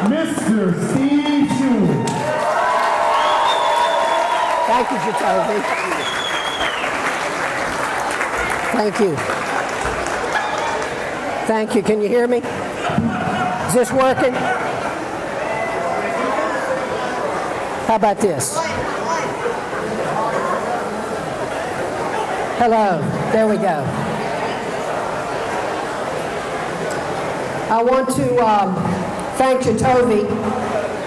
Mr. Steve Shue. Thank you, Jatovi. Thank you. Thank you. Can you hear me? Is this working? How about this? Hello. There we go. I want to thank Jatovi.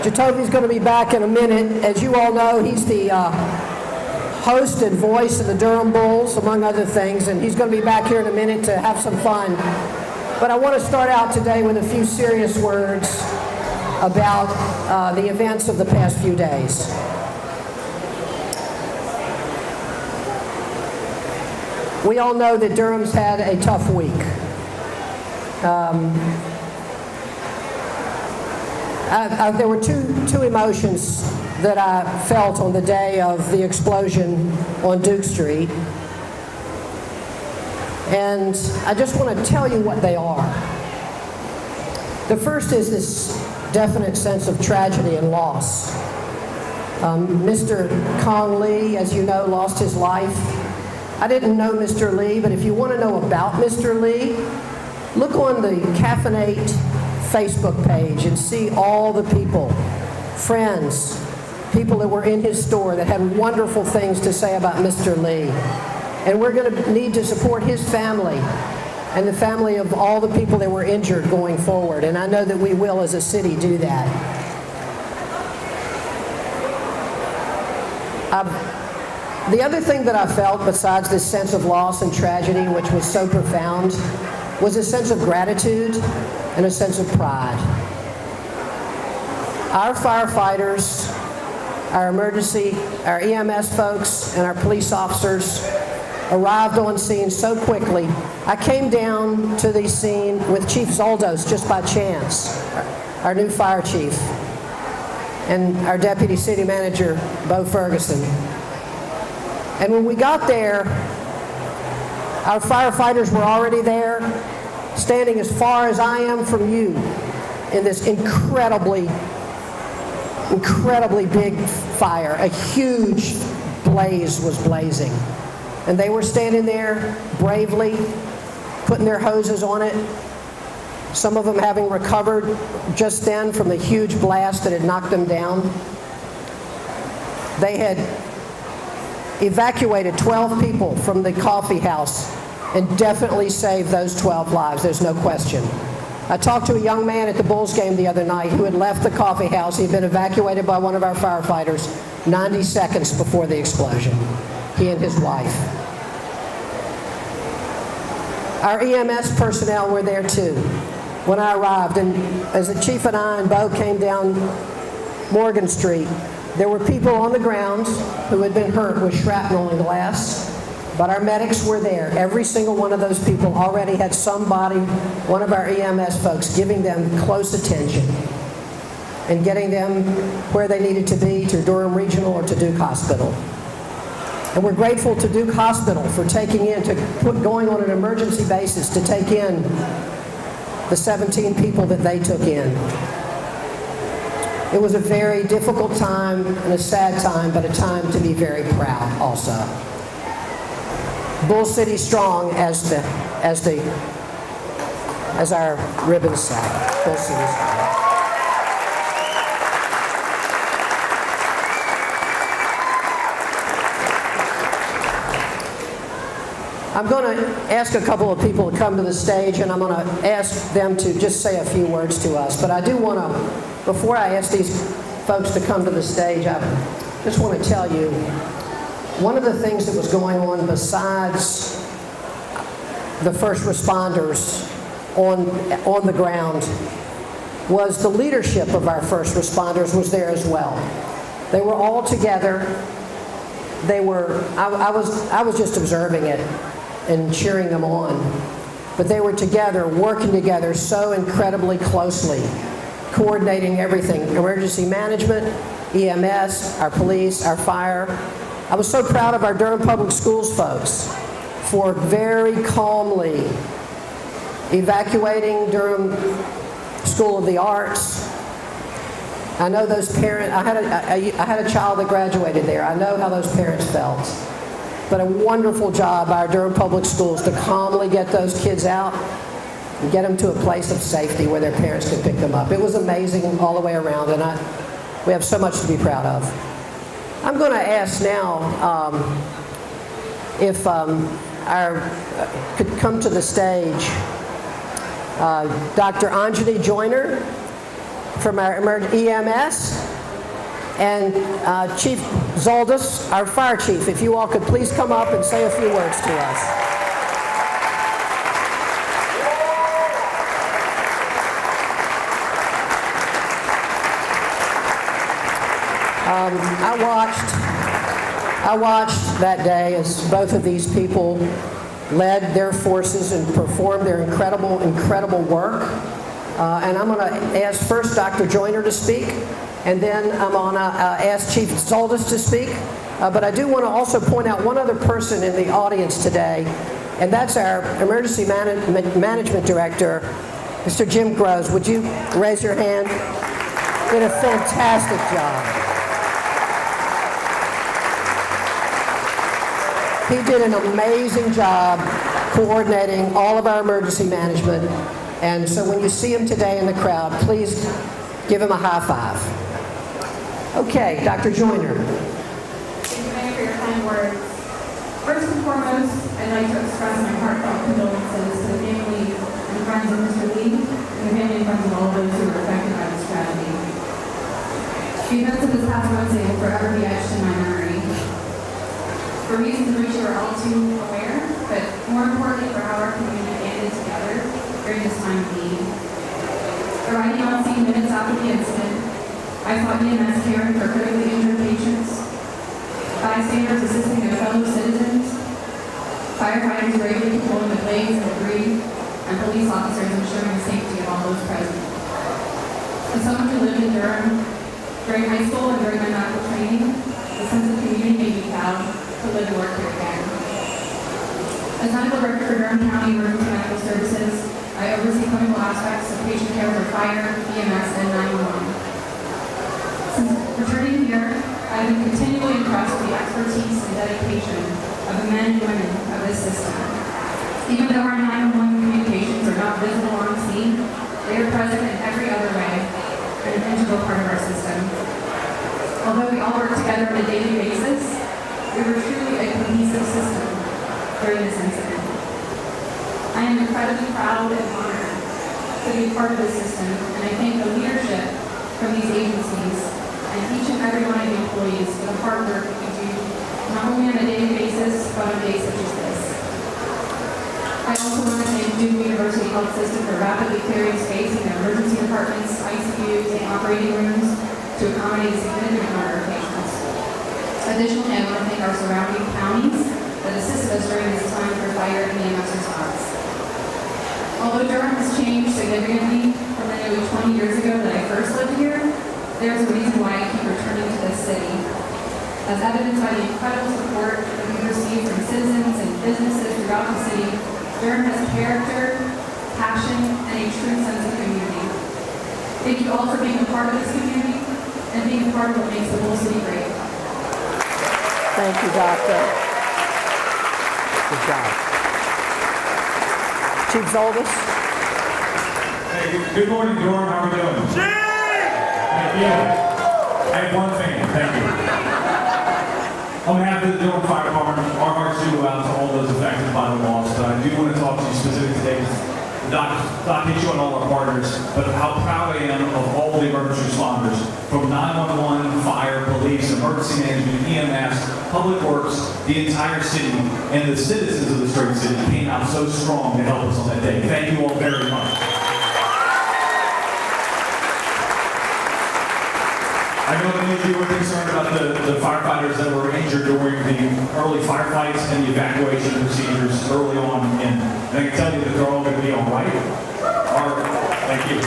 Jatovi's going to be back in a minute. As you all know, he's the host and voice of the Durham Bulls, among other things, and he's going to be back here in a minute to have some fun. But I want to start out today with a few serious words about the events of the past few days. We all know that Durham's had a tough week. There were two emotions that I felt on the day of the explosion on Duke Street. And I just want to tell you what they are. The first is this definite sense of tragedy and loss. Mr. Kong Lee, as you know, lost his life. I didn't know Mr. Lee, but if you want to know about Mr. Lee, look on the Caffeinate Facebook page and see all the people, friends, people that were in his store that had wonderful things to say about Mr. Lee. And we're going to need to support his family and the family of all the people that were injured going forward. And I know that we will, as a city, do that. The other thing that I felt, besides this sense of loss and tragedy, which was so profound, was a sense of gratitude and a sense of pride. Our firefighters, our EMS folks, and our police officers arrived on scene so quickly. I came down to the scene with Chief Zoldos just by chance, our new fire chief, and our deputy city manager, Bo Ferguson. And when we got there, our firefighters were already there, standing as far as I am from you in this incredibly big fire. A huge blaze was blazing. And they were standing there bravely, putting their hoses on it. Some of them having recovered just then from the huge blast that had knocked them down. They had evacuated 12 people from the coffee house and definitely saved those 12 lives, there's no question. I talked to a young man at the Bulls game the other night who had left the coffee house. He had been evacuated by one of our firefighters 90 seconds before the explosion, he and his wife. Our EMS personnel were there too when I arrived, and as the chief and I and Bo came down Morgan Street, there were people on the ground who had been hurt with shrapnel and glass, but our medics were there. Every single one of those people already had somebody, one of our EMS folks, giving them close attention and getting them where they needed to be, to Durham Regional or to Duke Hospital. And we're grateful to Duke Hospital for going on an emergency basis to take in the 17 people that they took in. It was a very difficult time and a sad time, but a time to be very proud also. Bull City strong, as our ribbons say. Bull City strong. I'm going to ask a couple of people to come to the stage, and I'm going to ask them to just say a few words to us. But I do want to, before I ask these folks to come to the stage, I just want to tell you, one of the things that was going on besides the first responders on the ground was the leadership of our first responders was there as well. They were all together. I was just observing it and cheering them on. But they were together, working together so incredibly closely, coordinating everything, emergency management, EMS, our police, our fire. I was so proud of our Durham Public Schools folks for very calmly evacuating Durham School of the Arts, I know those parents, I had a child that graduated there. I know how those parents felt. But a wonderful job by our Durham Public Schools to calmly get those kids out and get them to a place of safety where their parents could pick them up. It was amazing all the way around, and we have so much to be proud of. I'm going to ask now if could come to the stage Dr. Anjali Joyner from our EMS, and Chief Zoldis, our fire chief. If you all could please come up and say a few words to us. I watched that day as both of these people led their forces and performed their incredible work. And I'm going to ask first Dr. Joyner to speak, and then I'm going to ask Chief Zoldis to speak. But I do want to also point out one other person in the audience today, and that's our Emergency Management Director, Mr. Jim Groves. Would you raise your hand? Did a fantastic job. He did an amazing job coordinating all of our emergency management. And so when you see him today in the crowd, please give him a high five. Okay, Dr. Joyner. Thank you, Mayor, for your kind words. First and foremost, I'd like to express my heartfelt condolences to the family and friends of Mr. Lee and the family and friends of all of those who were affected by this tragedy. The events of this past Wednesday will forever be etched in my memory. For reasons which you are all too aware, but more importantly for how our community banded together during this time of need. Arriving on scene minutes after the incident, I saw EMS caring for critically injured patients, bystanders assisting their fellow citizens, firefighters bravely controlling the blaze and debris, and police officers ensuring the safety of all those present. As someone who lived in Durham during high school and during my medical training, the sense of community made me proud to live and work here again. As medical director for Durham County Emergency Medical Services, I oversee clinical aspects of patient care for fire, EMS, and 911. Since returning here, I have been continually impressed with the expertise and dedication of the men and women of this system. Even though our 911 communications are not visible on scene, they are present in every other way and an integral part of our system. Although we all work together on a daily basis, we were truly a cohesive system during this incident. I am incredibly proud and honored to be part of this system, and I thank the leadership from these agencies and each and every one of the employees for the hard work that we do, not only on a daily basis, but on days such as this. I also want to thank Duke University Health System for rapidly clearing space in their emergency departments, ICUs, and operating rooms to accommodate a significant number of patients. Additionally, I want to thank our surrounding counties that assisted us during this time for fire and EMS response. Although Durham has changed significantly from the nearly 20 years ago that I first lived here, there's a reason why I keep returning to this city. As evidenced by the incredible support that we receive from citizens and businesses throughout the city, Durham has character, passion, and a true sense of community. Thank you all for being a part of this community and being a part of what makes the whole city great. Thank you, Doctor. Good job. Chief Zoldis. Hey, good morning, Durham. How are we doing? Thank you. I have one thing. Thank you. On behalf of the Durham Fire Department, our hearts do go out to all those affected by the loss. But I do want to talk to you specifically today, not hit you on all our partners, but how proud I am of all the emergency responders, from 911, fire, police, emergency management, EMS, public works, the entire city, and the citizens of this great city came out so strong to help us on that day. Thank you all very much. I know many of you were concerned about the firefighters that were injured during the early firefights and the evacuation procedures early on, and I can tell you that they're all going to be all right. Thank you.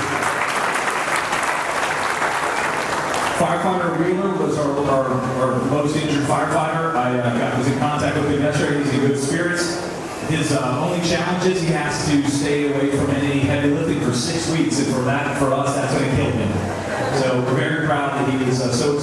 Firefighter Wheeler was our most injured firefighter. I was in contact with him yesterday. He's in good spirits. His only challenge is he has to stay away from any heavy lifting for 6 weeks, and for us, that's going to kill him. So we're very proud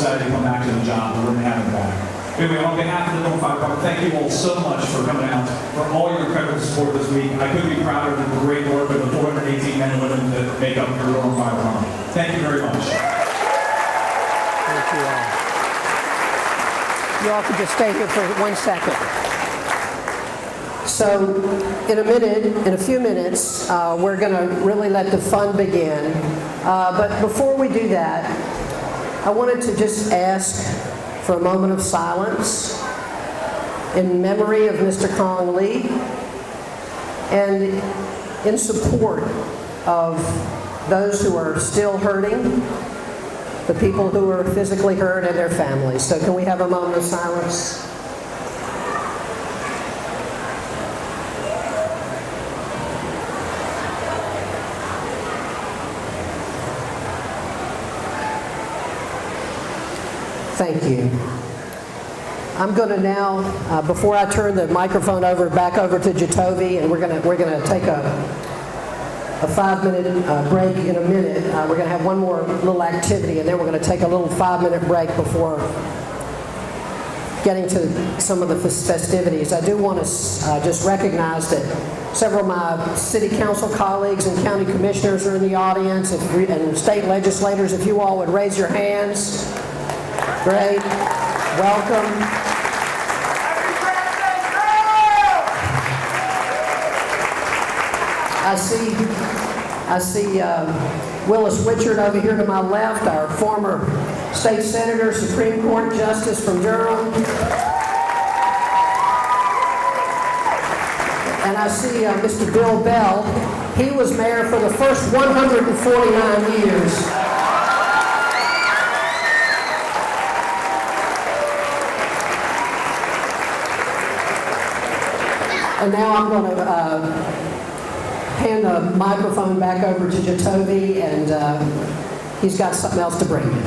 excited to come back to the job. We're going to have him back. Anyway, on behalf of the Durham Fire Department, thank you all so much for coming out, for all your incredible support this week. I couldn't be prouder of the great work of the 418 men and women that make up your Durham Fire Department. Thank you very much. Thank you all. You all could just stay here for 1 second. So, in a few minutes, we're going to really let the fun begin. But before we do that, I wanted to just ask for a moment of silence in memory of Mr. Kong Lee and in support of those who are still hurting, the people who are physically hurt and their families. So can we have a moment of silence? Thank you. I'm going to now, before I turn the microphone back over to Jatovi, and we're going to take a 5-minute break in a minute. We're going to have one more little activity, and then we're going to take a little 5-minute break before getting to some of the festivities. I do want to just recognize that several of my city council colleagues and county commissioners are in the audience, and state legislators. If you all would raise your hands. Great. Welcome. I see Willis Witchard over here to my left, our former state senator, Supreme Court Justice from Durham. And I see Mr. Bill Bell. He was mayor for the first 149 years. And now I'm going to hand the microphone back over to Jatovi, and he's got something else to bring in.